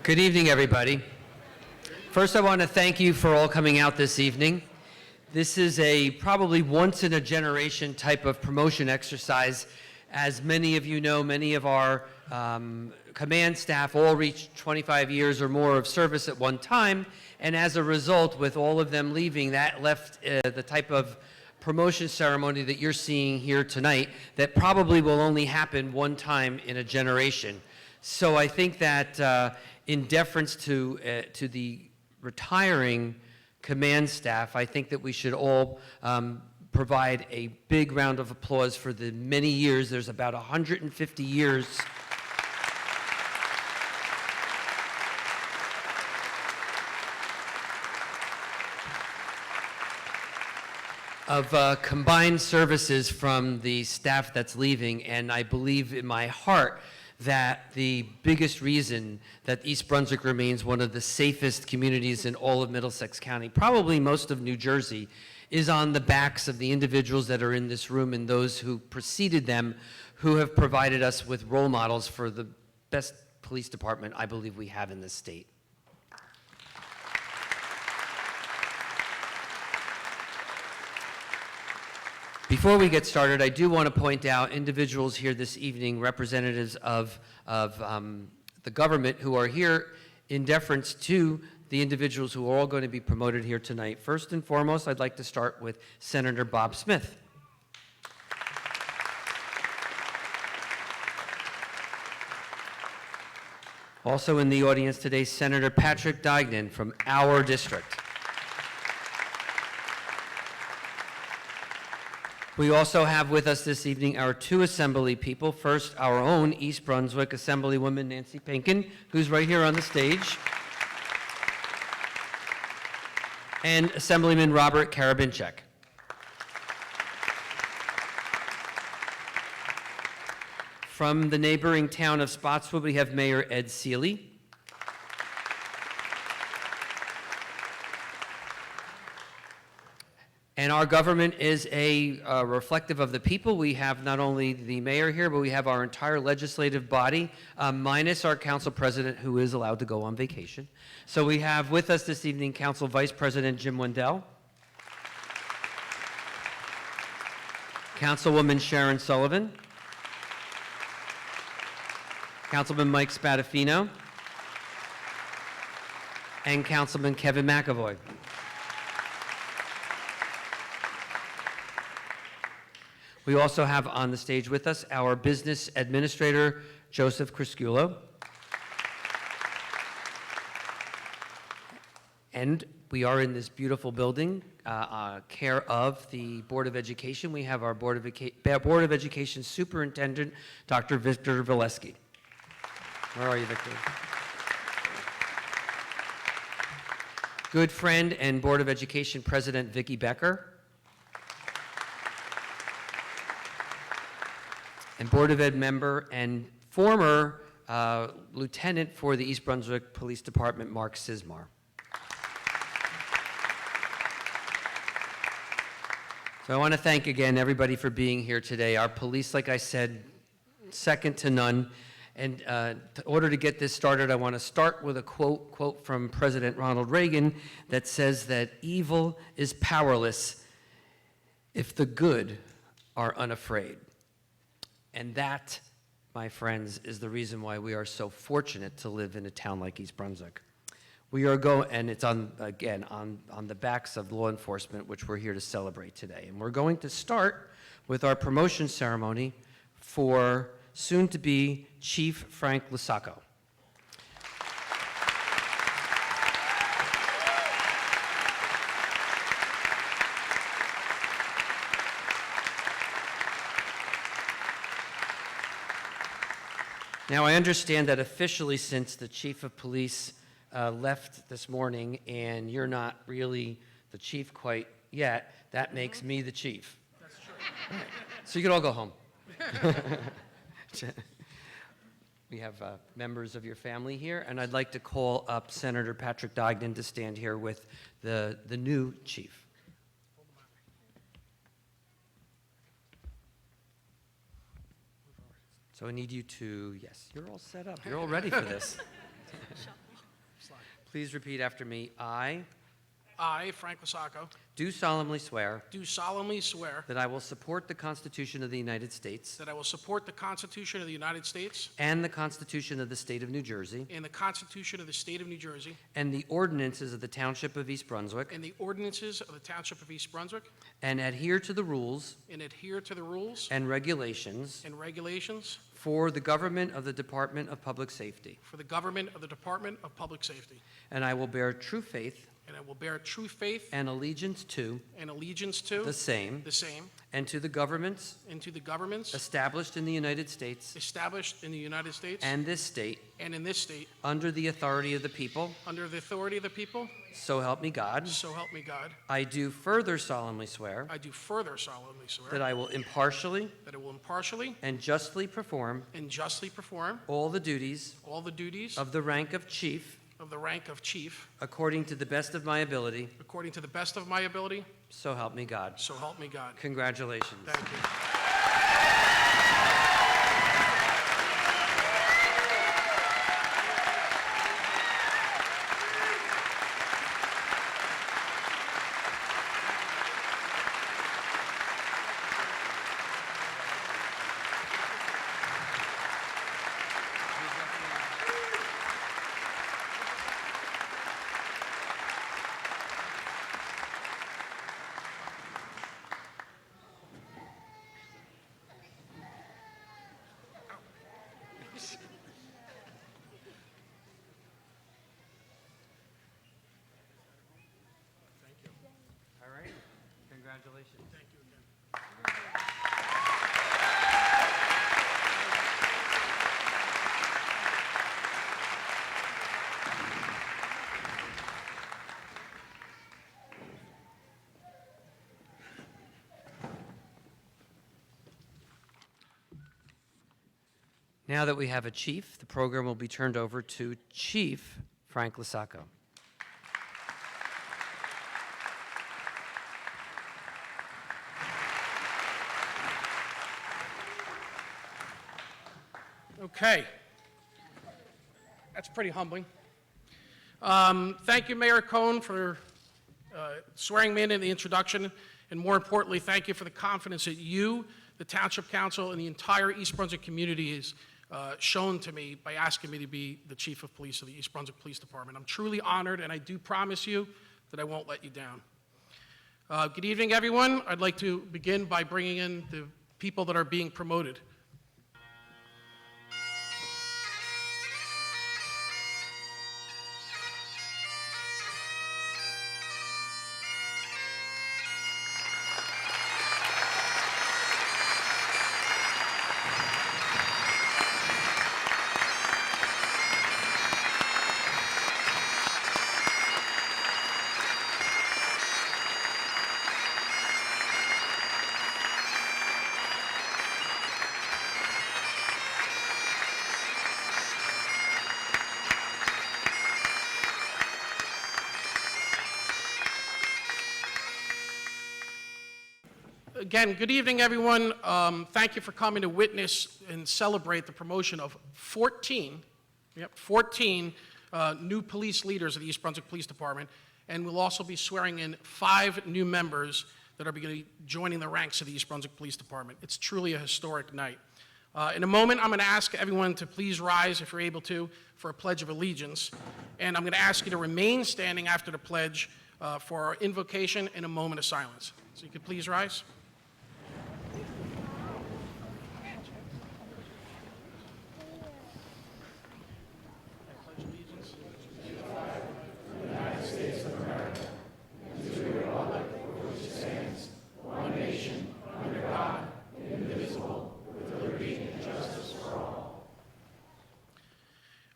Good evening, everybody. First, I want to thank you for all coming out this evening. This is a probably once-in-a-generation type of promotion exercise. As many of you know, many of our command staff all reached 25 years or more of service at one time, and as a result, with all of them leaving, that left the type of promotion ceremony that you're seeing here tonight that probably will only happen one time in a generation. So I think that in deference to the retiring command staff, I think that we should all provide a big round of applause for the many years. There's about 150 years of combined services from the staff that's leaving, and I believe in my heart that the biggest reason that East Brunswick remains one of the safest communities in all of Middlesex County, probably most of New Jersey, is on the backs of the individuals that are in this room and those who preceded them, who have provided us with role models for the best police department I believe we have in this state. Before we get started, I do want to point out individuals here this evening, representatives of the government who are here in deference to the individuals who are all going to be promoted here tonight. First and foremost, I'd like to start with Senator Bob Smith. Also in the audience today, Senator Patrick Duignan from our district. We also have with us this evening our two assembly people. First, our own East Brunswick Assemblywoman Nancy Pinkin, who's right here on the stage, and Assemblyman Robert Karabinchak. From the neighboring town of Spotswood, we have Mayor Ed Seeley. And our government is a reflective of the people. We have not only the mayor here, but we have our entire legislative body, minus our council president, who is allowed to go on vacation. So we have with us this evening Council Vice President Jim Wendell, Councilwoman Sharon Sullivan, Councilman Mike Spadafino, and Councilman Kevin McAvoy. We also have on the stage with us our business administrator, Joseph Crisculo. And we are in this beautiful building, care of the Board of Education. We have our Board of Education Superintendent, Dr. Victor Valesky. Where are you, Victor? Good friend and Board of Education President Vicki Becker. And Board of Ed member and former lieutenant for the East Brunswick Police Department, Mark Sismar. So I want to thank again everybody for being here today. Our police, like I said, second to none. And in order to get this started, I want to start with a quote from President Ronald Reagan that says that evil is powerless if the good are unafraid. And that, my friends, is the reason why we are so fortunate to live in a town like East Brunswick. We are and it's on the backs of law enforcement, which we're here to celebrate today. And we're going to start with our promotion ceremony for soon-to-be Chief Frank Lusacco. Now, I understand that officially, since the chief of police left this morning and you're not really the chief quite yet, that makes me the chief. That's true. Right. So you can all go home. We have members of your family here, and I'd like to call up Senator Patrick Duignan to stand here with the new chief. So I need you to, yes, you're all set up. You're all ready for this. Please repeat after me. I, Frank Lasacco, Do solemnly swear do solemnly swear that I will support the Constitution of the United States that I will support the Constitution of the United States and the Constitution of the State of New Jersey and the Constitution of the State of New Jersey and the ordinances of the Township of East Brunswick, and the ordinances of the Township of East Brunswick, and adhere to the rules and adhere to the rules and regulations and regulations for the government of the Department of Public Safety. for the government of the Department of Public Safety. And I will bear true faith And I will bear true faith and allegiance to and allegiance to the same the same and to the governments and to the governments established in the United States established in the United States and this state and in this state under the authority of the people, under the authority of the people, so help me God. so help me God. I do further solemnly swear I do further solemnly swear that I will impartially that I will impartially and justly perform and justly perform all the duties all the duties of the rank of chief of the rank of chief according to the best of my ability, according to the best of my ability, so help me God. so help me God. Congratulations. Thank you. All right. Congratulations. Thank you again. Now that we have a chief, the program will be turned over to Chief Frank Lasacco. Okay. That's pretty humbling. Thank you, Mayor Cohn, for swearing me in the introduction, and more importantly, thank you for the confidence that you, the Township Council, and the entire East Brunswick community has shown to me by asking me to be the Chief of Police of the East Brunswick Police Department. I'm truly honored, and I do promise you that I won't let you down. Good evening, everyone. I'd like to begin by bringing in the people that are being promoted. Again, good evening, everyone. Thank you for coming to witness and celebrate the promotion of 14 new police leaders of the East Brunswick Police Department, and we'll also be swearing in 5 new members that are going to be joining the ranks of the East Brunswick Police Department. It's truly a historic night. In a moment, I'm going to ask everyone to please rise, if you're able to, for a Pledge of Allegiance, and I'm going to ask you to remain standing after the pledge for our invocation and a moment of silence. So you could please rise.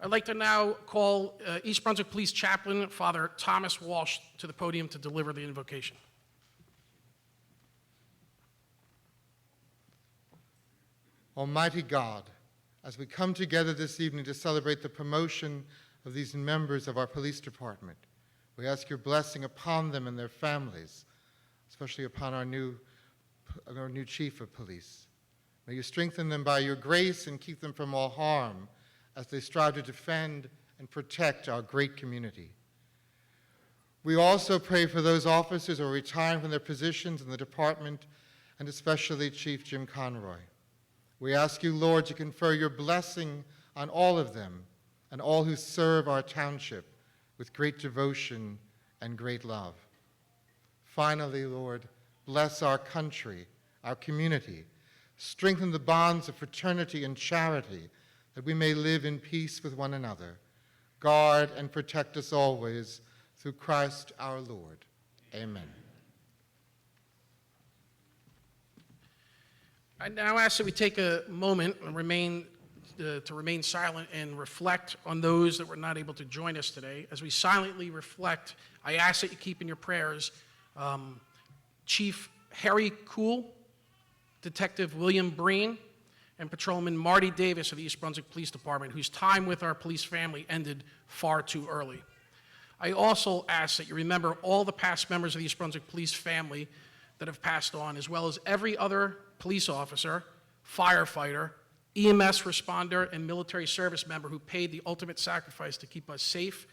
I'd like to now call East Brunswick Police Chaplain, Father Thomas Walsh, to the podium to deliver the invocation. Almighty God, as we come together this evening to celebrate the promotion of these members of our police department, we ask your blessing upon them and their families, especially upon our new chief of police. May you strengthen them by your grace and keep them from all harm as they strive to defend and protect our great community. We also pray for those officers who are retiring from their positions in the department, and especially Chief Jim Conroy. We ask you, Lord, to confer your blessing on all of them and all who serve our township with great devotion and great love. Finally, Lord, bless our country, our community. Strengthen the bonds of fraternity and charity that we may live in peace with one another. Guard and protect us always through Christ our Lord. Amen. I now ask that we take a moment and remain silent and reflect on those that were not able to join us today. As we silently reflect, I ask that you keep in your prayers Chief Harry Kuhl, Detective William Breen, and Patrolman Marty Davis of the East Brunswick Police Department, whose time with our police family ended far too early. I also ask that you remember all the past members of the East Brunswick Police family that have passed on, as well as every other police officer, firefighter, EMS responder, and military service member who paid the ultimate sacrifice to keep us safe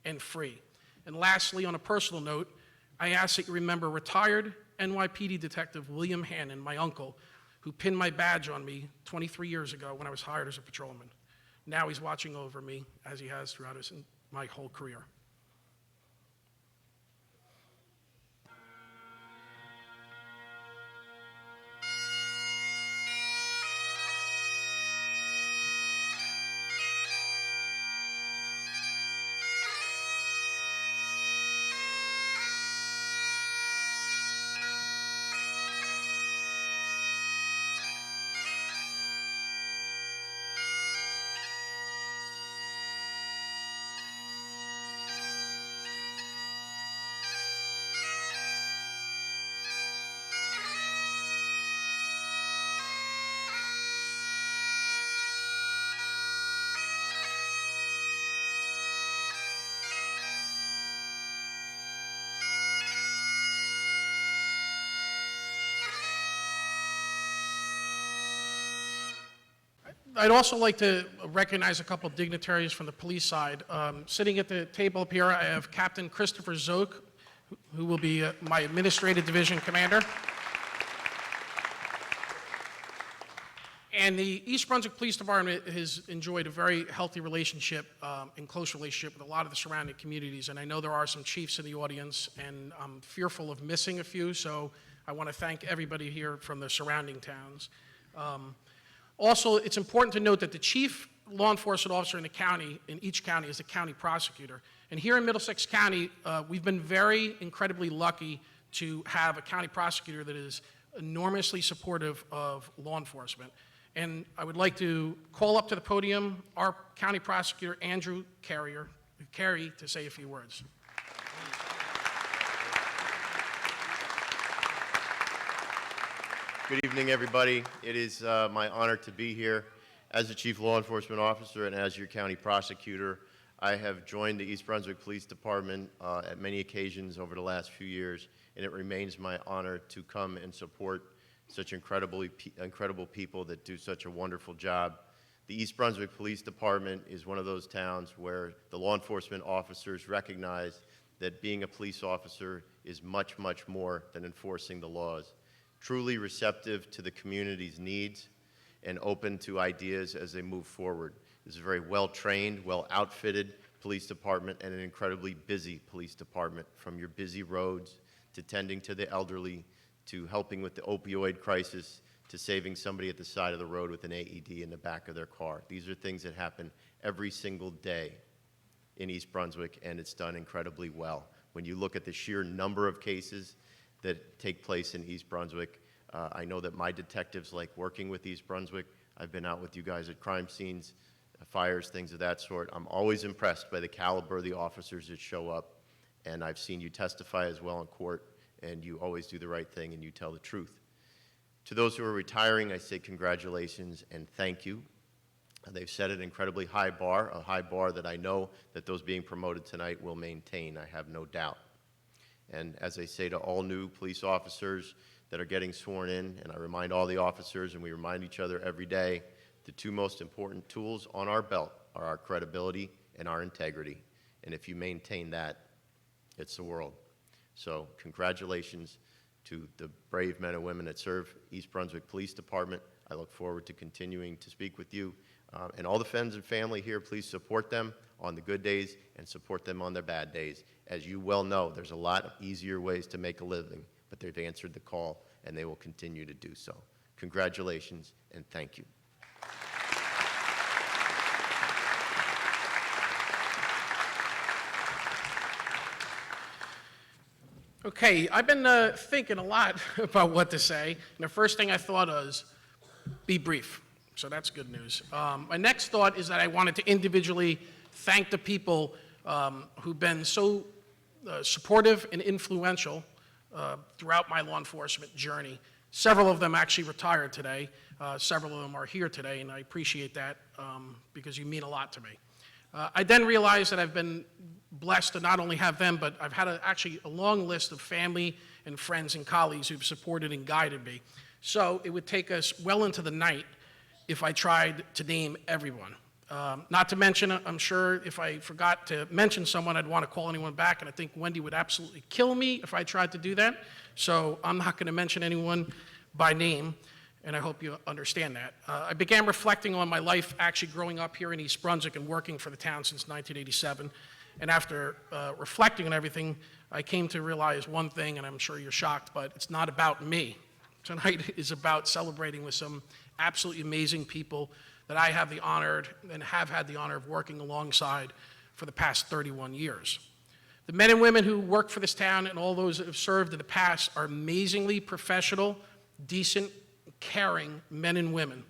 and free. And lastly, on a personal note, I ask that you remember retired NYPD Detective William Hannon, my uncle, who pinned my badge on me 23 years ago when I was hired as a patrolman. Now he's watching over me, as he has throughout my whole career. I'd also like to recognize a couple dignitaries from the police side. Sitting at the table up here, I have Captain Christopher Zook, who will be my Administrative Division Commander. And the East Brunswick Police Department has enjoyed a very healthy relationship and close relationship with a lot of the surrounding communities. And I know there are some chiefs in the audience, and I'm fearful of missing a few, so I want to thank everybody here from the surrounding towns. Also, it's important to note that the chief law enforcement officer in the county, in each county, is the county prosecutor. And here in Middlesex County, we've been incredibly lucky to have a county prosecutor that is enormously supportive of law enforcement. And I would like to call up to the podium our county prosecutor, Andrew Carey, to say a few words. Good evening, everybody. It is my honor to be here. As the Chief Law Enforcement Officer and as your county prosecutor, I have joined the East Brunswick Police Department at many occasions over the last few years, and it remains my honor to come and support such incredible people that do such a wonderful job. The East Brunswick Police Department is one of those towns where the law enforcement officers recognize that being a police officer is much, much more than enforcing the laws. Truly receptive to the community's needs and open to ideas as they move forward. It's a very well-trained, well-outfitted police department and an incredibly busy police department, from your busy roads to tending to the elderly, to helping with the opioid crisis, to saving somebody at the side of the road with an AED in the back of their car. These are things that happen every single day in East Brunswick, and it's done incredibly well. When you look at the sheer number of cases that take place in East Brunswick, I know that my detectives like working with East Brunswick. I've been out with you guys at crime scenes, fires, things of that sort. I'm always impressed by the caliber of the officers that show up, and I've seen you testify as well in court, and you always do the right thing and you tell the truth. To those who are retiring, I say congratulations and thank you. They've set an incredibly high bar, a high bar that I know that those being promoted tonight will maintain, I have no doubt. And as I say to all new police officers that are getting sworn in, and I remind all the officers, and we remind each other every day, the two most important tools on our belt are our credibility and our integrity. And if you maintain that, it's the world. So congratulations to the brave men and women that serve East Brunswick Police Department. I look forward to continuing to speak with you. And all the friends and family here, please support them on the good days and support them on their bad days. As you well know, there's a lot of easier ways to make a living, but they've answered the call, and they will continue to do so. Congratulations, and thank you. Okay, I've been thinking a lot about what to say, and the first thing I thought was, be brief. So that's good news. My next thought is that I wanted to individually thank the people who've been so supportive and influential throughout my law enforcement journey. Several of them actually retired today. Several of them are here today, and I appreciate that because you mean a lot to me. I then realized that I've been blessed to not only have them, but I've had actually a long list of family and friends and colleagues who've supported and guided me. So it would take us well into the night if I tried to name everyone. Not to mention, I'm sure if I forgot to mention someone, I'd want to call anyone back, and I think Wendy would absolutely kill me if I tried to do that. So I'm not going to mention anyone by name, and I hope you understand that. I began reflecting on my life actually growing up here in East Brunswick and working for the town since 1987. And after reflecting on everything, I came to realize one thing, and I'm sure you're shocked, but it's not about me. Tonight is about celebrating with some absolutely amazing people that I have the honor and have had the honor of working alongside for the past 31 years. The men and women who work for this town and all those that have served in the past are amazingly professional, decent, caring men and women.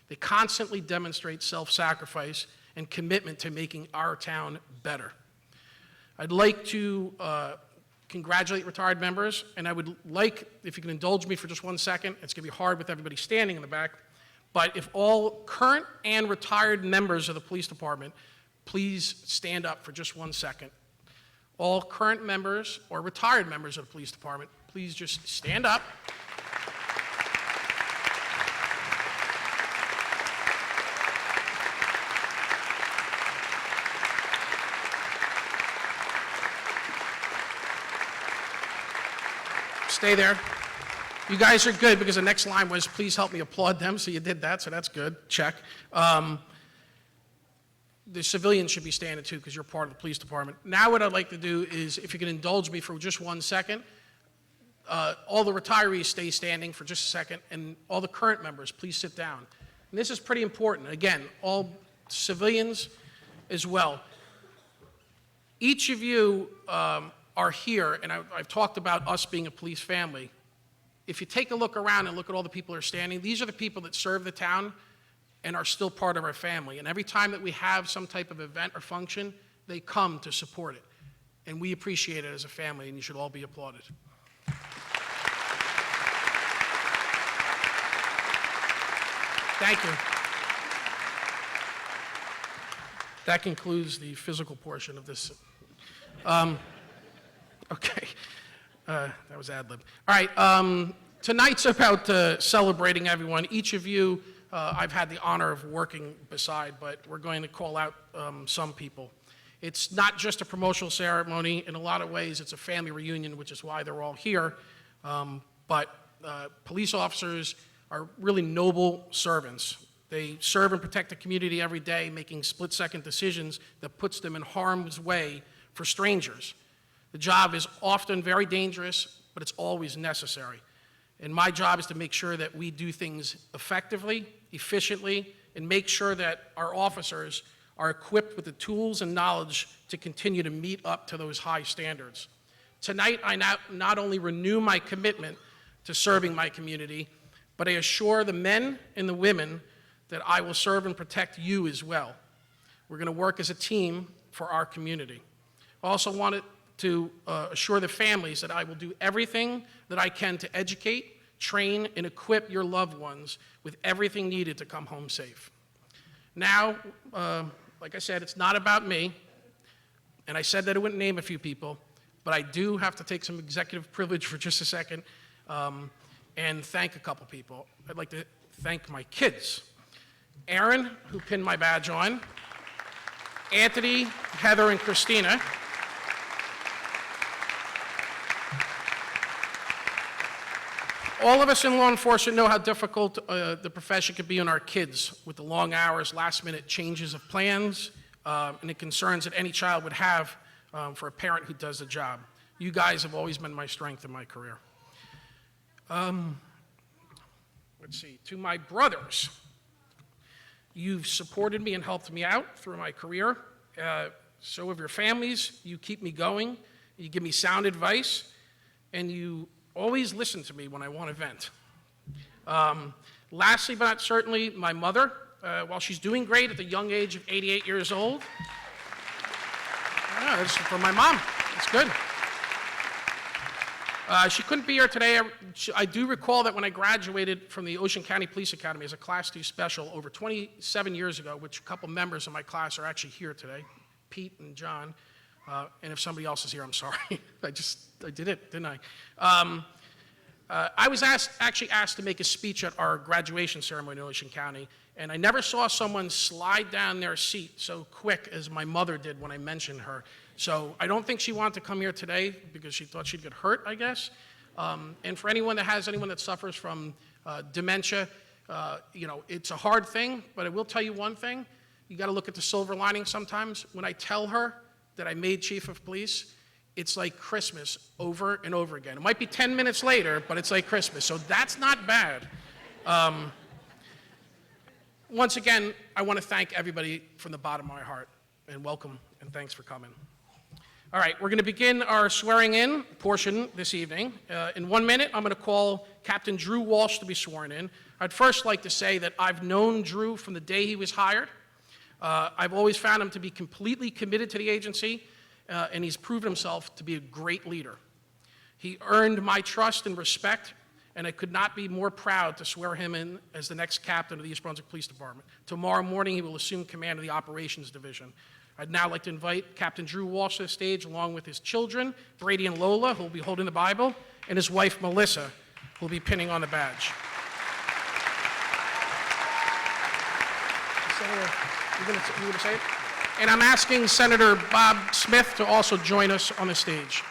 They constantly demonstrate self-sacrifice and commitment to making our town better. I'd like to congratulate retired members, and I would like, if you can indulge me for just 1 second, it's going to be hard with everybody standing in the back, but if all current and retired members of the police department, please stand up for just 1 second. All current members or retired members of the police department, please just stand up. Stay there. You guys are good because the next line was, please help me applaud them. So you did that, so that's good. Check. The civilians should be standing too because you're part of the police department. Now what I'd like to do is, if you can indulge me for just 1 second, all the retirees stay standing for just a second, and all the current members, please sit down. And this is pretty important. Again, all civilians as well. Each of you are here, and I've talked about us being a police family. If you take a look around and look at all the people who are standing, these are the people that serve the town and are still part of our family. And every time that we have some type of event or function, they come to support it. And we appreciate it as a family, and you should all be applauded. Thank you. That concludes the physical portion of this. Okay, that was ad-lib. All right, tonight's about celebrating everyone. Each of you, I've had the honor of working beside, but we're going to call out some people. It's not just a promotional ceremony. In a lot of ways, it's a family reunion, which is why they're all here. But police officers are really noble servants. They serve and protect the community every day, making split-second decisions that puts them in harm's way for strangers. The job is often very dangerous, but it's always necessary. And my job is to make sure that we do things effectively, efficiently, and make sure that our officers are equipped with the tools and knowledge to continue to meet up to those high standards. Tonight, I not only renew my commitment to serving my community, but I assure the men and the women that I will serve and protect you as well. We're going to work as a team for our community. I also wanted to assure the families that I will do everything that I can to educate, train, and equip your loved ones with everything needed to come home safe. Now, like I said, it's not about me, and I said that I wouldn't name a few people, but I do have to take some executive privilege for just a second and thank a couple people. I'd like to thank my kids. Aaron, who pinned my badge on, Anthony, Heather, and Christina. All of us in law enforcement know how difficult the profession can be on our kids with the long hours, last-minute changes of plans, and the concerns that any child would have for a parent who does the job. You guys have always been my strength in my career. Let's see, to my brothers, you've supported me and helped me out through my career. So have your families. You keep me going. You give me sound advice, and you always listen to me when I want to vent. Lastly, but not certainly, my mother, while she's doing great at the young age of 88 years old. Yeah, that's for my mom. That's good. She couldn't be here today. I do recall that when I graduated from the Ocean County Police Academy as a Class 2 Special over 27 years ago, which a couple members of my class are actually here today, Pete and John. And if somebody else is here, I'm sorry. I did it, didn't I? I was actually asked to make a speech at our graduation ceremony in Ocean County, and I never saw someone slide down their seat so quick as my mother did when I mentioned her. So I don't think she wanted to come here today because she thought she'd get hurt, I guess. And for anyone that suffers from dementia, it's a hard thing, but I will tell you one thing. You got to look at the silver lining sometimes. When I tell her that I made chief of police, it's like Christmas over and over again. It might be 10 minutes later, but it's like Christmas. So that's not bad. Once again, I want to thank everybody from the bottom of my heart, and welcome, and thanks for coming. All right, we're going to begin our swearing-in portion this evening. In 1 minute, I'm going to call Captain Drew Walsh to be sworn in. I'd first like to say that I've known Drew from the day he was hired. I've always found him to be completely committed to the agency, and he's proven himself to be a great leader. He earned my trust and respect, and I could not be more proud to swear him in as the next captain of the East Brunswick Police Department. Tomorrow morning, he will assume command of the Operations Division. I'd now like to invite Captain Drew Walsh to the stage along with his children, Brady and Lola, who will be holding the Bible, and his wife, Melissa, who will be pinning on the badge. You gonna say it? And I'm asking Senator Bob Smith to also join us on the stage.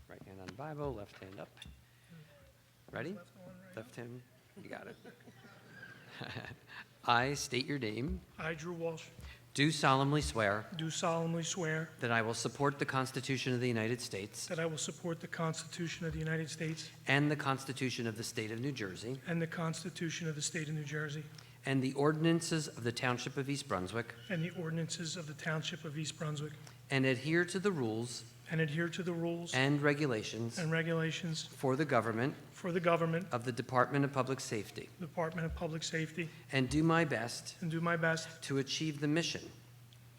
Right hand on the Bible, left hand up. Ready? Left hand, you got it. I state your name, I, Drew Walsh, do solemnly swear do solemnly swear that I will support the Constitution of the United States that I will support the Constitution of the United States and the Constitution of the State of New Jersey and the Constitution of the State of New Jersey and the ordinances of the Township of East Brunswick, and the ordinances of the Township of East Brunswick, and adhere to the rules and adhere to the rules and regulations and regulations for the government for the government, of the Department of Public Safety, Department of Public Safety, and do my best and do my best to achieve the mission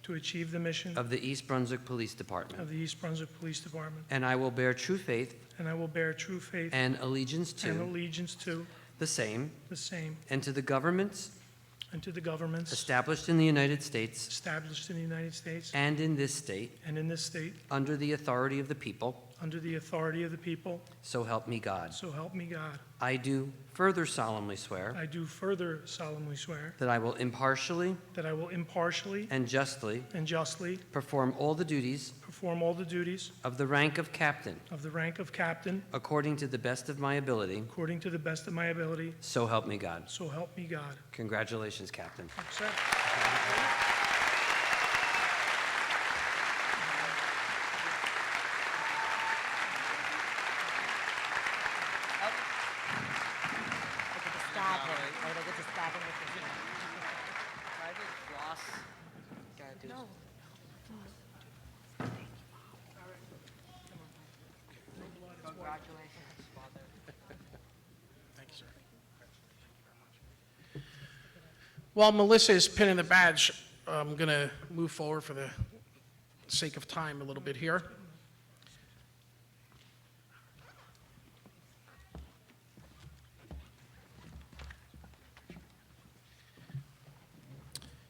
to achieve the mission of the East Brunswick Police Department. of the East Brunswick Police Department. And I will bear true faith And I will bear true faith and allegiance and to allegiance to the same the same and to the governments and to the governments established in the United States established in the United States and in this state and in this state under the authority of the people, under the authority of the people, so help me God. so help me God. I do further solemnly swear I do further solemnly swear that I will impartially that I will impartially and justly and justly perform all the duties perform all the duties of the rank of captain of the rank of captain according to the best of my ability, according to the best of my ability, so help me God. so help me God. Congratulations, Captain. Sir. I get to stab him, right? I get to stab him with the No. Congratulations, Father. While Melissa is pinning the badge, I'm going to move forward for the sake of time a little bit here.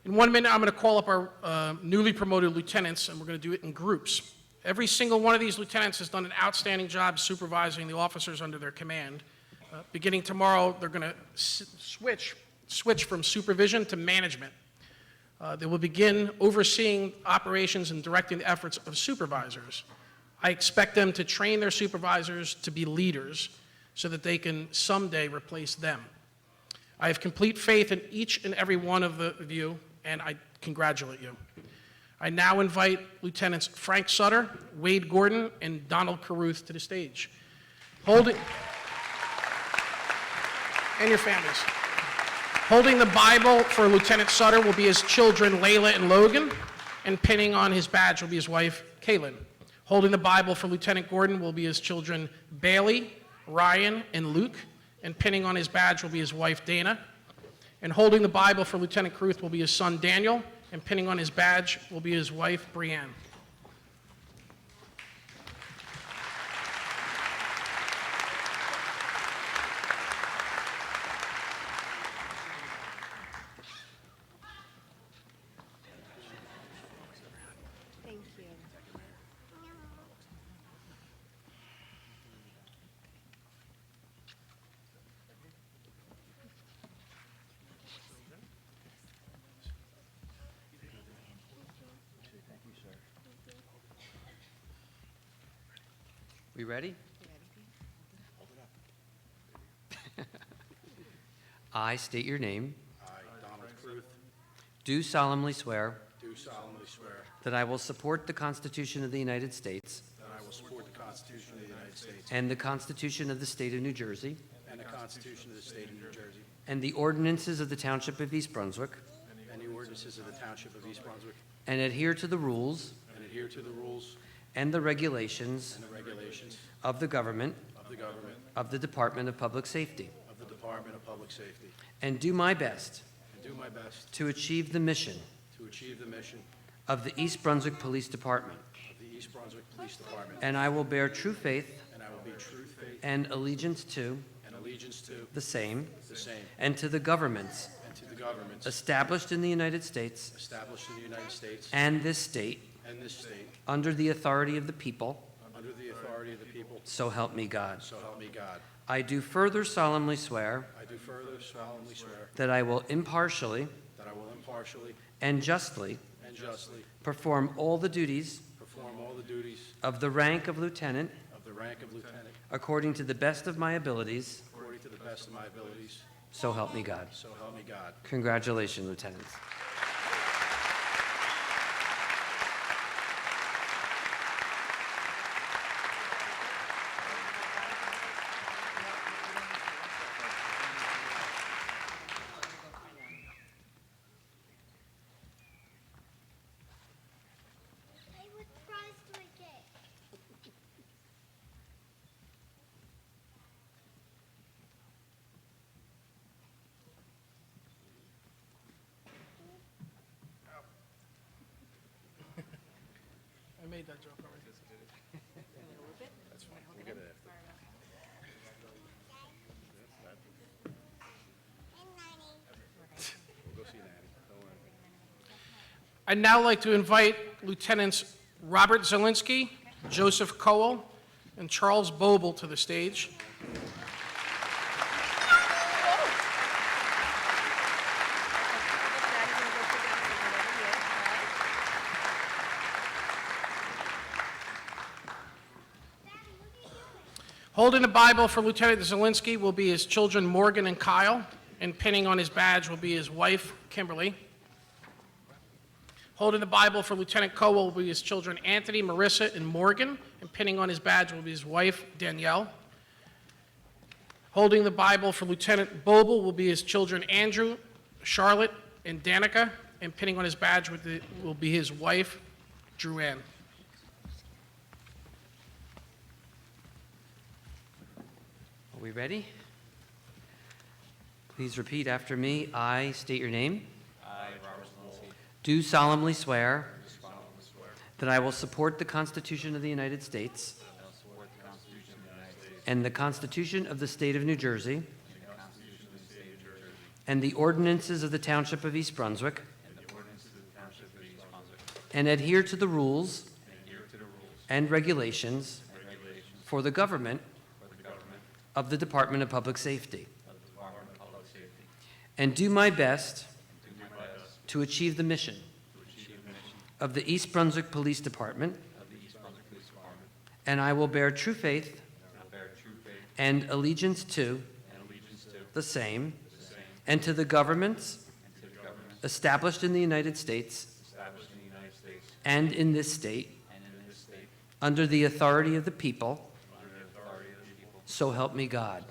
In 1 minute, I'm going to call up our newly promoted lieutenants, and we're going to do it in groups. Every single one of these lieutenants has done an outstanding job supervising the officers under their command. Beginning tomorrow, they're going to switch from supervision to management. They will begin overseeing operations and directing the efforts of supervisors. I expect them to train their supervisors to be leaders so that they can someday replace them. I have complete faith in each and every one of you, and I congratulate you. I now invite Lieutenants Frank Sutter, Wade Gordon, and Donald Caruth to the stage. And your families. Holding the Bible for Lieutenant Sutter will be his children, Layla and Logan, and pinning on his badge will be his wife, Kaylin. Holding the Bible for Lieutenant Gordon will be his children, Bailey, Ryan, and Luke, and pinning on his badge will be his wife, Dana. And holding the Bible for Lieutenant Caruth will be his son, Daniel, and pinning on his badge will be his wife, Brianne. Thank you. We ready? I state your name. I, Donald Caruth, Do solemnly swear do solemnly swear that I will support the Constitution of the United States that I will support the Constitution of the United States and the Constitution of the State of New Jersey and the Constitution of the State of New Jersey and the ordinances of the Township of East Brunswick, and the ordinances of the Township of East Brunswick, and adhere to the rules and adhere to the rules and the regulations and the regulations of the government of the government of the Department of Public Safety, of the Department of Public Safety, and do my best and do my best to achieve the mission to achieve the mission of the East Brunswick Police Department. of the East Brunswick Police Department, And I will bear true faith and I will be true faith and allegiance to and allegiance to the same the same and to the governments and to the governments established in the United States established in the United States and this state and this state under the authority of the people, under the authority of the people, so help me God. so help me God. I do further solemnly swear I do further solemnly swear that I will impartially that I will impartially and justly and justly perform all the duties perform all the duties of the rank of lieutenant of the rank of lieutenant according to the best of my abilities, according to the best of my abilities, so help me God. so help me God. Congratulations, lieutenants. I would prize to my cake. I made that joke already. I'd now like to invite Lieutenants Robert Zielinski, Joseph Cowell, and Charles Boble to the stage. Holding the Bible for Lieutenant Zielinski will be his children Morgan and Kyle, and pinning on his badge will be his wife, Kimberly. Holding the Bible for Lieutenant Cowell will be his children Anthony, Marissa, and Morgan, and pinning on his badge will be his wife, Danielle. Holding the Bible for Lieutenant Boble will be his children Andrew, Charlotte, and Danica, and pinning on his badge will be his wife, Drew Ann. Are we ready? Please repeat after me. I state your name. do solemnly swear that I will support the Constitution of the United States and the Constitution of the State of New Jersey and the ordinances of the Township of East Brunswick, and adhere to the rules and regulations for the government of the Department of Public Safety, and do my best to achieve the mission of the East Brunswick Police Department, and I will bear true faith and allegiance to the same and to the governments established in the United States and in this state under the authority of the people, so help me God.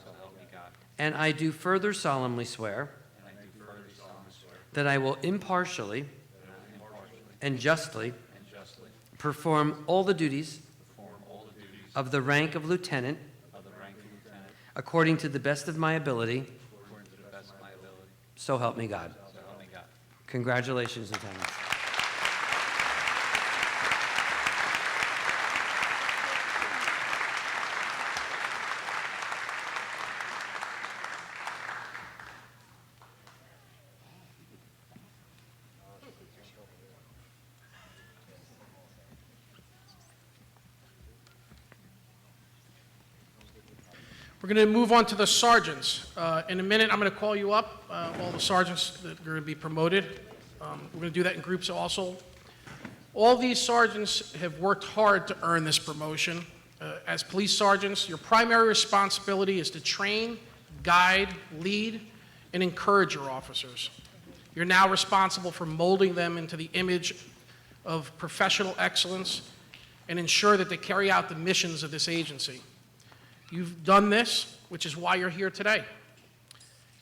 And I do further solemnly swear that I will impartially and justly perform all the duties of the rank of lieutenant according to the best of my ability, so help me God. Congratulations, Lieutenant. We're going to move on to the sergeants. In a minute, I'm going to call you up, all the sergeants that are going to be promoted. We're going to do that in groups also. All these sergeants have worked hard to earn this promotion. As police sergeants, your primary responsibility is to train, guide, lead, and encourage your officers. You're now responsible for molding them into the image of professional excellence and ensure that they carry out the missions of this agency. You've done this, which is why you're here today.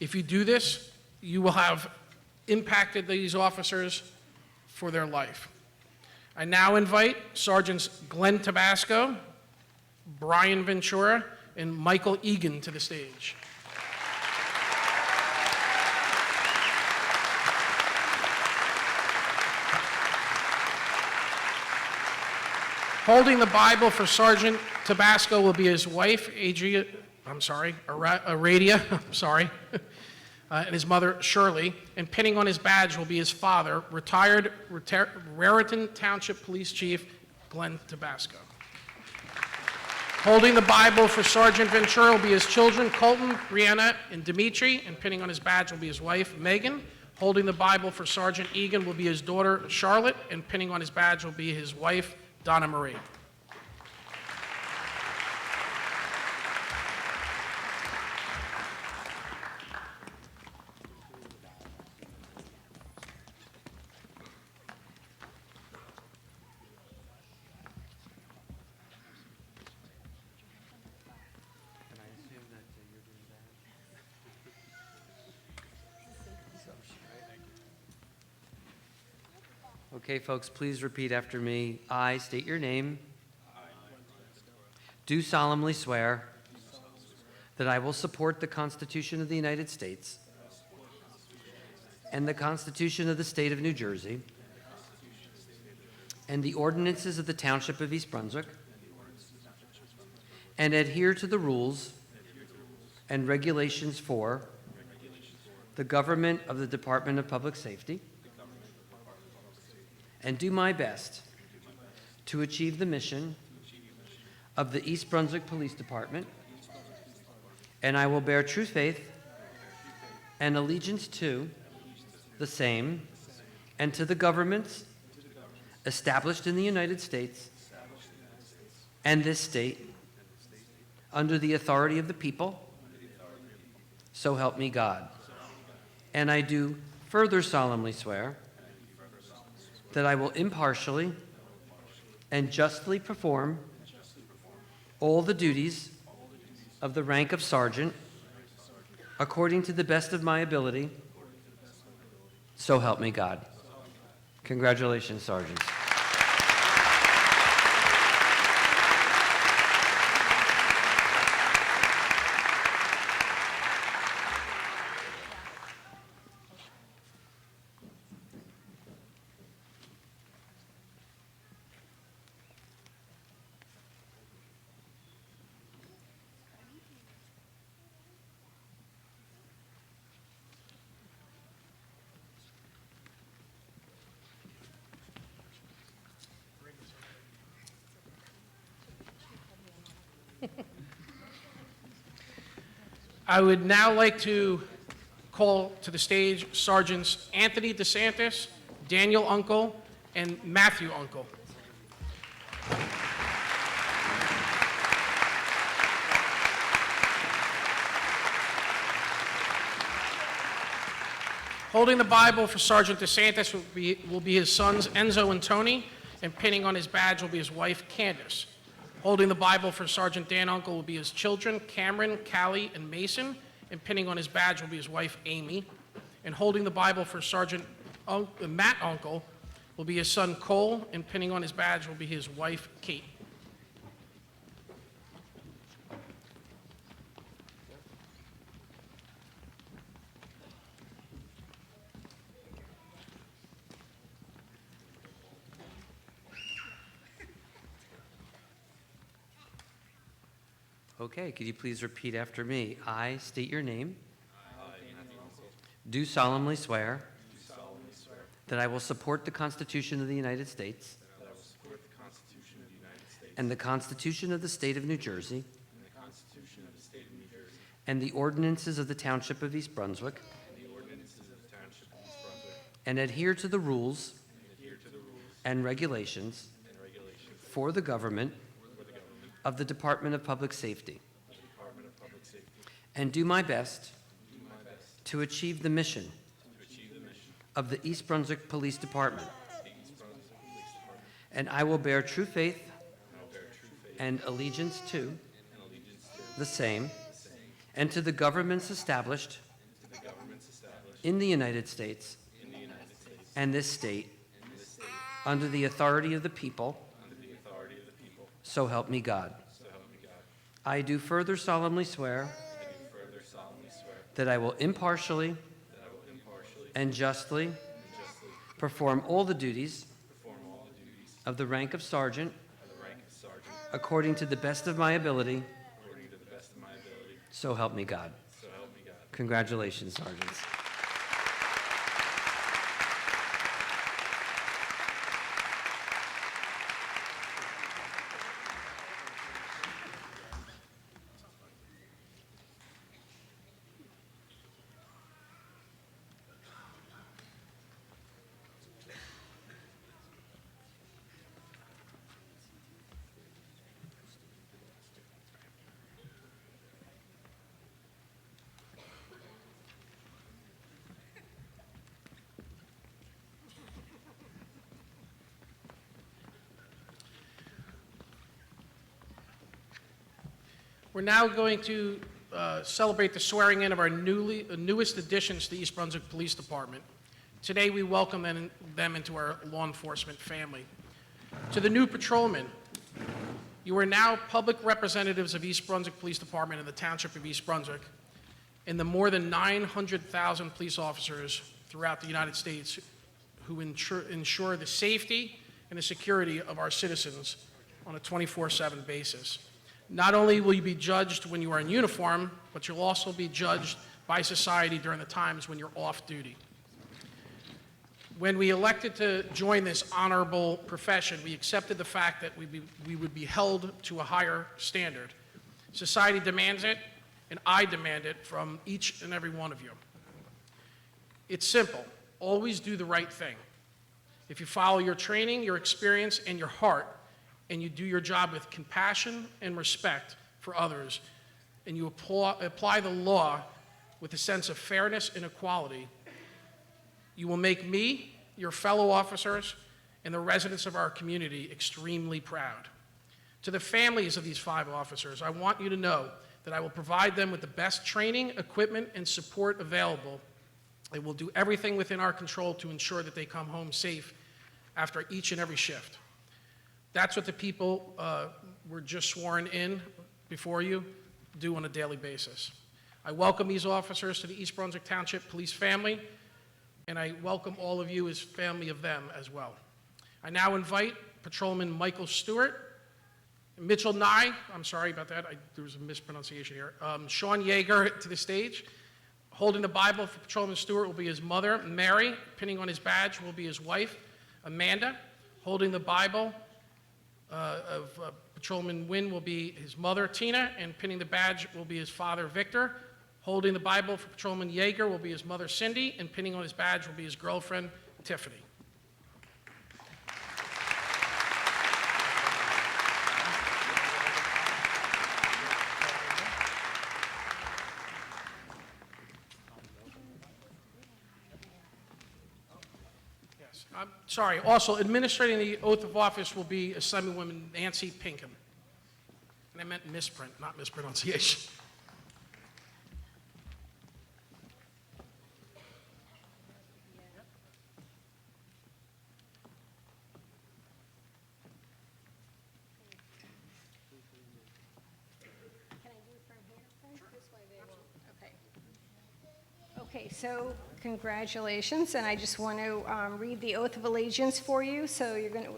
If you do this, you will have impacted these officers for their life. I now invite Sergeants Glenn Tabasco, Brian Ventura, and Michael Egan to the stage. Holding the Bible for Sergeant Tabasco will be his wife, Aradia, and his mother, Shirley, and pinning on his badge will be his father, retired Raritan Township Police Chief Glenn Tabasco. Holding the Bible for Sergeant Ventura will be his children, Colton, Brianna, and Dimitri, and pinning on his badge will be his wife, Megan. Holding the Bible for Sergeant Egan will be his daughter, Charlotte, and pinning on his badge will be his wife, Donna Marie. Okay, folks, please repeat after me. I state your name. Do solemnly swear that I will support the Constitution of the United States and the Constitution of the State of New Jersey and the ordinances of the Township of East Brunswick, and adhere to the rules and regulations for the government of the Department of Public Safety, and do my best to achieve the mission of the East Brunswick Police Department, and I will bear true faith and allegiance to the same and to the governments established in the United States and this state under the authority of the people, so help me God. And I do further solemnly swear that I will impartially and justly perform all the duties of the rank of sergeant according to the best of my ability, so help me God. Congratulations, sergeants. I would now like to call to the stage Sergeants Anthony DeSantis, Daniel Uncle, and Matthew Uncle. Holding the Bible for Sergeant DeSantis will be his sons Enzo and Tony, and pinning on his badge will be his wife Candace. Holding the Bible for Sergeant Dan Uncle will be his children Cameron, Callie, and Mason, and pinning on his badge will be his wife Amy. And holding the Bible for Sergeant Matt Uncle will be his son Cole, and pinning on his badge will be his wife Kate. Okay, could you please repeat after me? I state your name. Do solemnly swear. That I will support the Constitution of the United States. And the Constitution of the State of New Jersey. And the ordinances of the Township of East Brunswick. And adhere to the rules. And regulations. For the government. Of the Department of Public Safety. And do my best. To achieve the mission. Of the East Brunswick Police Department. And I will bear true faith. And allegiance to. The same. And to the governments established. In the United States. And this state. Under the authority of the people. So help me God. I do further solemnly swear. That I will impartially. And justly. Perform all the duties. Of the rank of sergeant. According to the best of my ability. So help me God. Congratulations, sergeants. We're now going to celebrate the swearing in of our newest additions to the East Brunswick Police Department. Today, we welcome them into our law enforcement family. To the new patrolmen, you are now public representatives of East Brunswick Police Department and the Township of East Brunswick, and the more than 900,000 police officers throughout the United States who ensure the safety and the security of our citizens on a 24/7 basis. Not only will you be judged when you are in uniform, but you'll also be judged by society during the times when you're off duty. When we elected to join this honorable profession, we accepted the fact that we would be held to a higher standard. Society demands it, and I demand it from each and every one of you. It's simple. Always do the right thing. If you follow your training, your experience, and your heart, and you do your job with compassion and respect for others, and you apply the law with a sense of fairness and equality, you will make me, your fellow officers, and the residents of our community extremely proud. To the families of these 5 officers, I want you to know that I will provide them with the best training, equipment, and support available, and will do everything within our control to ensure that they come home safe after each and every shift. That's what the people were just sworn in before you do on a daily basis. I welcome these officers to the East Brunswick Township Police family, and I welcome all of you as family of them as well. I now invite Patrolman Michael Stewart, Mitchell Nye, I'm sorry about that, there was a mispronunciation here, Sean Yeager to the stage. Holding the Bible for Patrolman Stewart will be his mother, Mary. Pinning on his badge will be his wife, Amanda. Holding the Bible Patrolman Wynn will be his mother, Tina, and pinning the badge will be his father, Victor. Holding the Bible for Patrolman Yeager will be his mother Cindy, and pinning on his badge will be his girlfriend Tiffany. Yes, I'm sorry. Also, administrating the oath of office will be Assemblywoman Nancy Pinkham. And I meant misprint, not mispronunciation. Okay, so congratulations, and I just want to read the oath of allegiance for you. So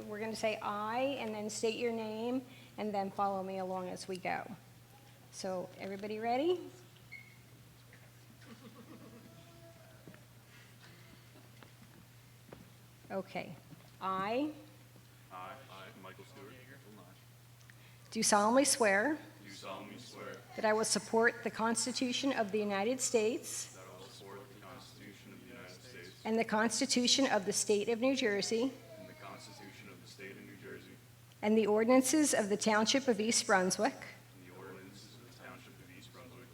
we're going to say "I" and then state your name, and then follow me along as we go. So everybody ready? Okay. I Michael Stewart, do solemnly swear do solemnly swear that I will support the Constitution of the United States that I will support the Constitution of the United States and the Constitution of the State of New Jersey and the Constitution of the State of New Jersey and the ordinances of the Township of East Brunswick, and the ordinances of the Township of East Brunswick,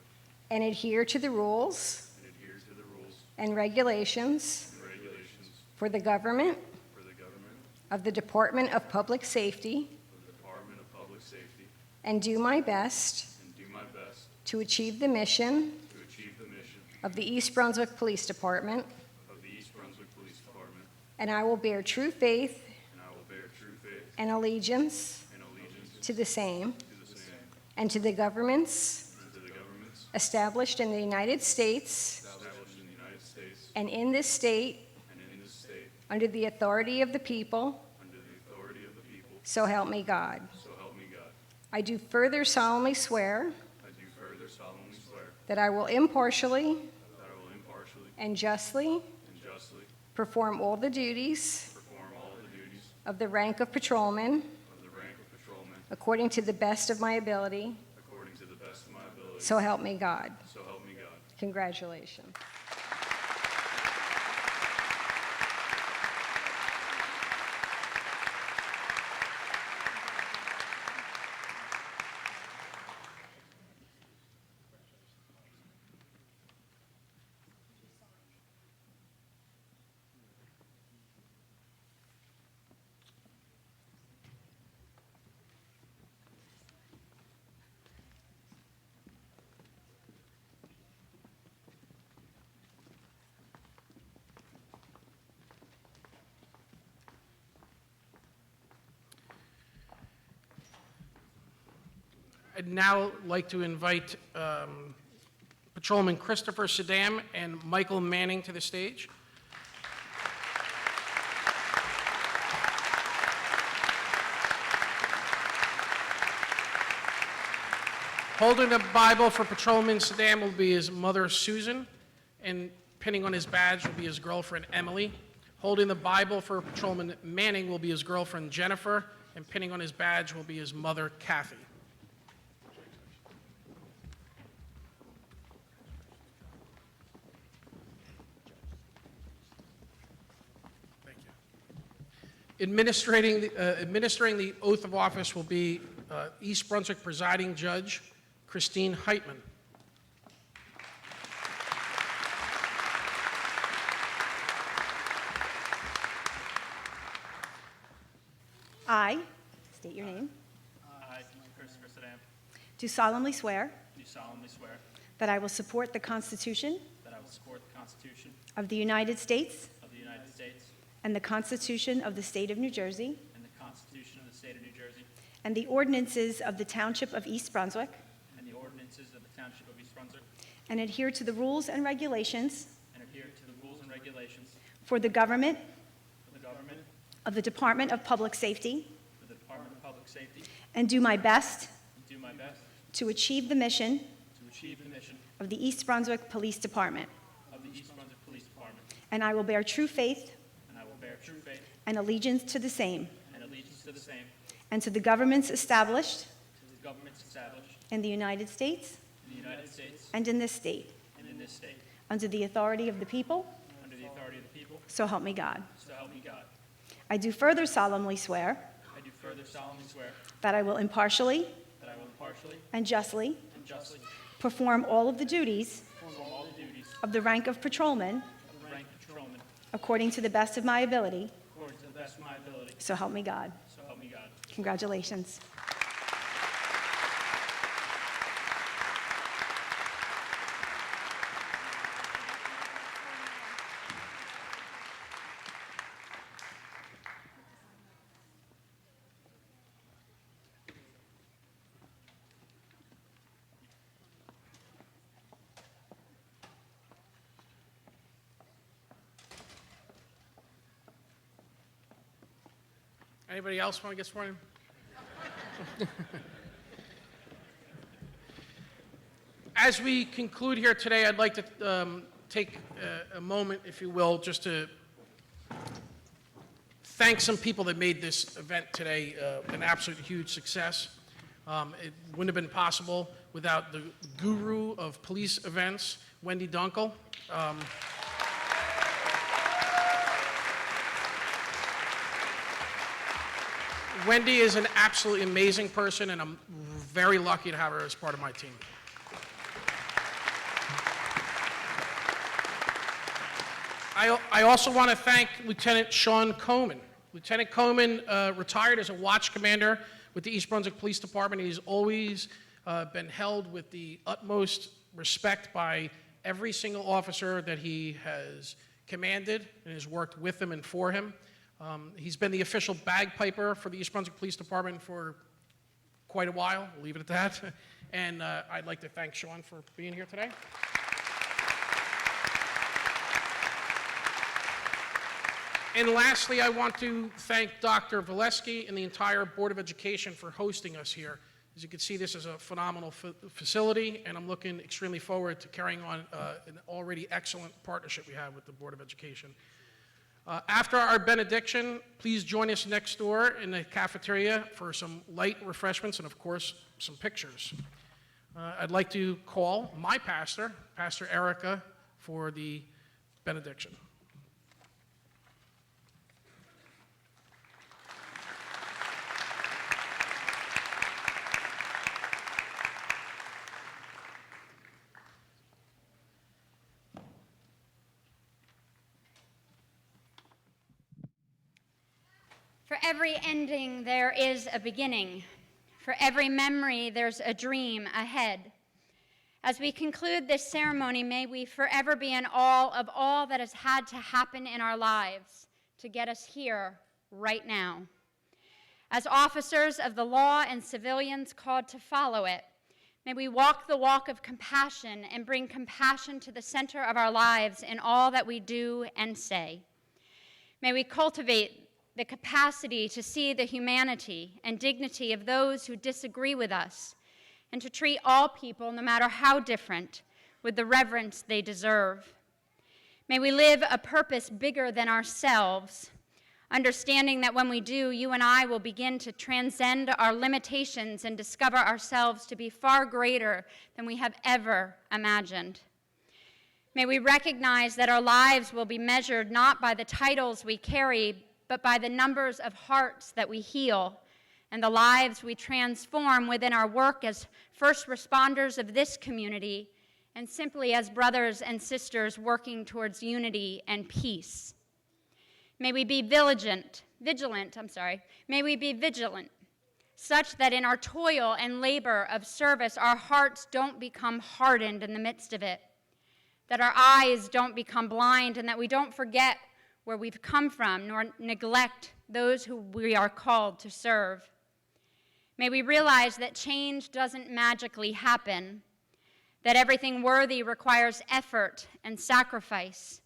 and adhere to the rules and adhere to the rules and regulations and regulations for the government for the government of the Department of Public Safety, of the Department of Public Safety, and do my best and do my best to achieve the mission to achieve the mission of the East Brunswick Police Department, of the East Brunswick Police Department, and I will bear true faith and I will bear true faith and allegiance and allegiance to the same to the same and to the governments and to the governments established in the United States established in the United States and in this state and in this state under the authority of the people, under the authority of the people, so help me God. so help me God. I do further solemnly swear I do further solemnly swear that I will impartially that I will impartially and justly and justly perform all the duties perform all the duties of the rank of patrolman of the rank of patrolman according to the best of my ability, according to the best of my ability. so help me God. So help me God. Congratulations. I'd now like to invite Patrolman Christopher Saddam and Michael Manning to the stage. Holding the Bible for Patrolman Saddam will be his mother Susan, and pinning on his badge will be his girlfriend Emily. Holding the Bible for Patrolman Manning will be his girlfriend Jennifer, and pinning on his badge will be his mother Kathy. Thank you. Administering the oath of office will be East Brunswick Presiding Judge Christine Heitman. I, state your name, I, Christopher Saddam, do solemnly swear do solemnly swear that I will support the Constitution that I will support the Constitution of the United States of the United States and the Constitution of the State of New Jersey and the Constitution of the State of New Jersey and the ordinances of the Township of East Brunswick, and the ordinances of the Township of East Brunswick, and adhere to the rules and regulations and adhere to the rules and regulations for the government for the government, of the Department of Public Safety, for the Department of Public Safety, and do my best and do my best to achieve the mission to achieve the mission of the East Brunswick Police Department. of the East Brunswick Police Department, And I will bear true faith and I will bear true faith and allegiance to the same and allegiance to the same, and to the governments established to the governments established in the United States in the United States and in this state, this state, under the authority of the people, under the authority of the people, so help me God. so help me God. I do further solemnly swear I do further solemnly swear that I will impartially that I will impartially and justly and justly perform all of the duties perform all the duties of the rank of patrolman of the rank of patrolman according to the best of my ability, according to the best of my ability, so help me God. so help me God. Congratulations. Anybody else want to get sworn in? As we conclude here today, I'd like to take a moment, if you will, just to thank some people that made this event today an absolute huge success. It wouldn't have been possible without the guru of police events, Wendy Dunkel. Wendy is an absolutely amazing person, and I'm very lucky to have her as part of my team. I also want to thank Lieutenant Sean Coleman. Lieutenant Coleman retired as a watch commander with the East Brunswick Police Department. He's always been held with the utmost respect by every single officer that he has commanded and has worked with him and for him. He's been the official bagpiper for the East Brunswick Police Department for quite a while. We'll leave it at that. And I'd like to thank Sean for being here today. And lastly, I want to thank Dr. Valesky and the entire Board of Education for hosting us here. As you can see, this is a phenomenal facility, and I'm looking extremely forward to carrying on an already excellent partnership we have with the Board of Education. After our benediction, please join us next door in the cafeteria for some light refreshments and, of course, some pictures. I'd like to call my pastor, Pastor Erica, for the benediction. For every ending, there is a beginning. For every memory, there's a dream ahead. As we conclude this ceremony, may we forever be in awe of all that has had to happen in our lives to get us here right now. As officers of the law and civilians called to follow it, may we walk the walk of compassion and bring compassion to the center of our lives in all that we do and say. May we cultivate the capacity to see the humanity and dignity of those who disagree with us, and to treat all people, no matter how different, with the reverence they deserve. May we live a purpose bigger than ourselves, understanding that when we do, you and I will begin to transcend our limitations and discover ourselves to be far greater than we have ever imagined. May we recognize that our lives will be measured not by the titles we carry, but by the numbers of hearts that we heal and the lives we transform within our work as first responders of this community and simply as brothers and sisters working towards unity and peace. May we be vigilant, such that in our toil and labor of service, our hearts don't become hardened in the midst of it, that our eyes don't become blind, and that we don't forget where we've come from, nor neglect those who we are called to serve. May we realize that change doesn't magically happen, that everything worthy requires effort and sacrifice,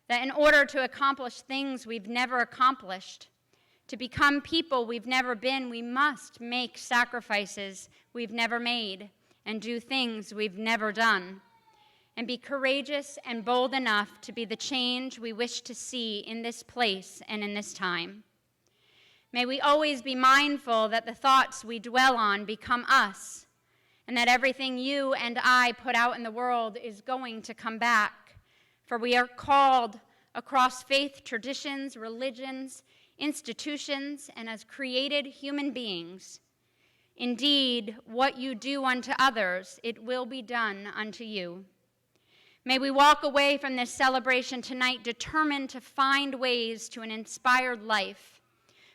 that in order to accomplish things we've never accomplished, to become people we've never been, we must make sacrifices we've never made and do things we've never done, and be courageous and bold enough to be the change we wish to see in this place and in this time. May we always be mindful that the thoughts we dwell on become us, and that everything you and I put out in the world is going to come back. For we are called across faith, traditions, religions, institutions, and as created human beings. Indeed, what you do unto others, it will be done unto you. May we walk away from this celebration tonight determined to find ways to an inspired life,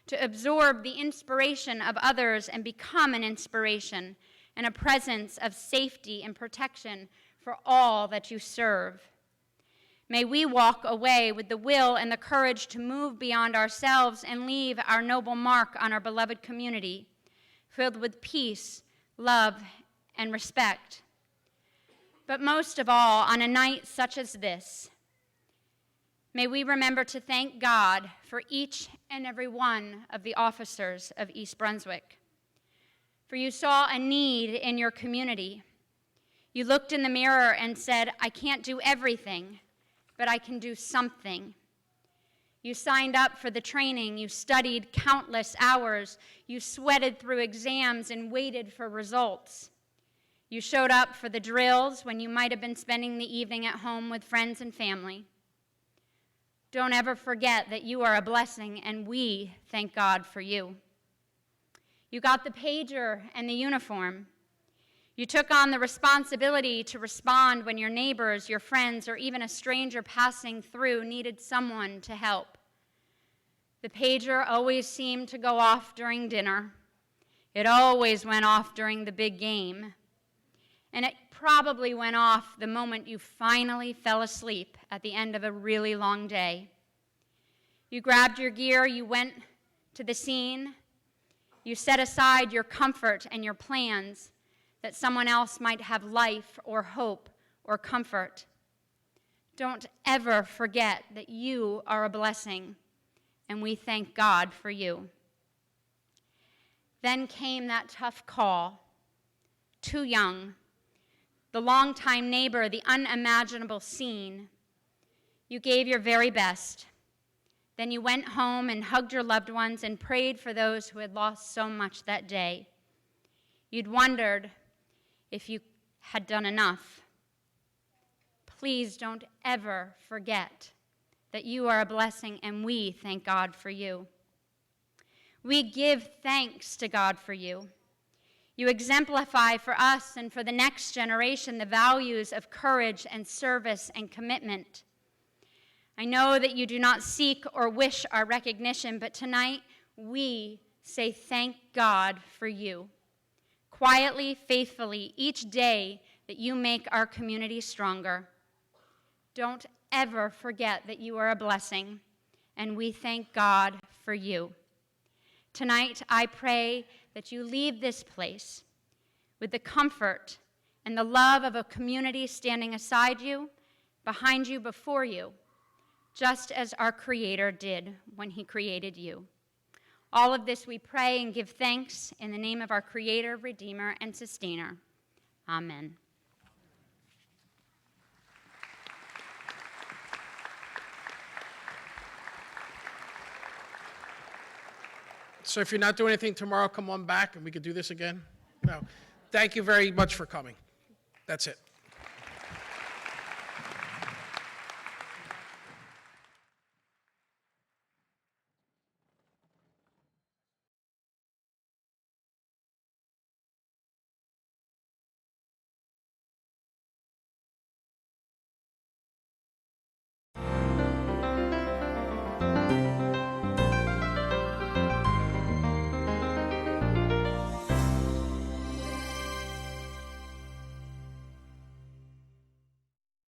to absorb the inspiration of others and become an inspiration and a presence of safety and protection for all that you serve. May we walk away with the will and the courage to move beyond ourselves and leave our noble mark on our beloved community, filled with peace, love, and respect. But most of all, on a night such as this, may we remember to thank God for each and every one of the officers of East Brunswick. For you saw a need in your community. You looked in the mirror and said, I can't do everything, but I can do something. You signed up for the training, you studied countless hours, you sweated through exams and waited for results. You showed up for the drills when you might have been spending the evening at home with friends and family. Don't ever forget that you are a blessing, and we thank God for you. You got the pager and the uniform. You took on the responsibility to respond when your neighbors, your friends, or even a stranger passing through needed someone to help. The pager always seemed to go off during dinner. It always went off during the big game. And it probably went off the moment you finally fell asleep at the end of a really long day. You grabbed your gear, you went to the scene, you set aside your comfort and your plans that someone else might have life or hope or comfort. Don't ever forget that you are a blessing, and we thank God for you. Then came that tough call. Too young, the longtime neighbor, the unimaginable scene. You gave your very best. Then you went home and hugged your loved ones and prayed for those who had lost so much that day. You'd wondered if you had done enough. Please don't ever forget that you are a blessing, and we thank God for you. We give thanks to God for you. You exemplify for us and for the next generation the values of courage and service and commitment. I know that you do not seek or wish our recognition, but tonight we say thank God for you. Quietly, faithfully, each day that you make our community stronger. Don't ever forget that you are a blessing, and we thank God for you. Tonight, I pray that you leave this place with the comfort and the love of a community standing aside you, behind you, before you, just as our Creator did when He created you. All of this we pray and give thanks in the name of our Creator, Redeemer, and Sustainer. Amen. So if you're not doing anything tomorrow, come on back and we could do this again. No. Thank you very much for coming. That's it.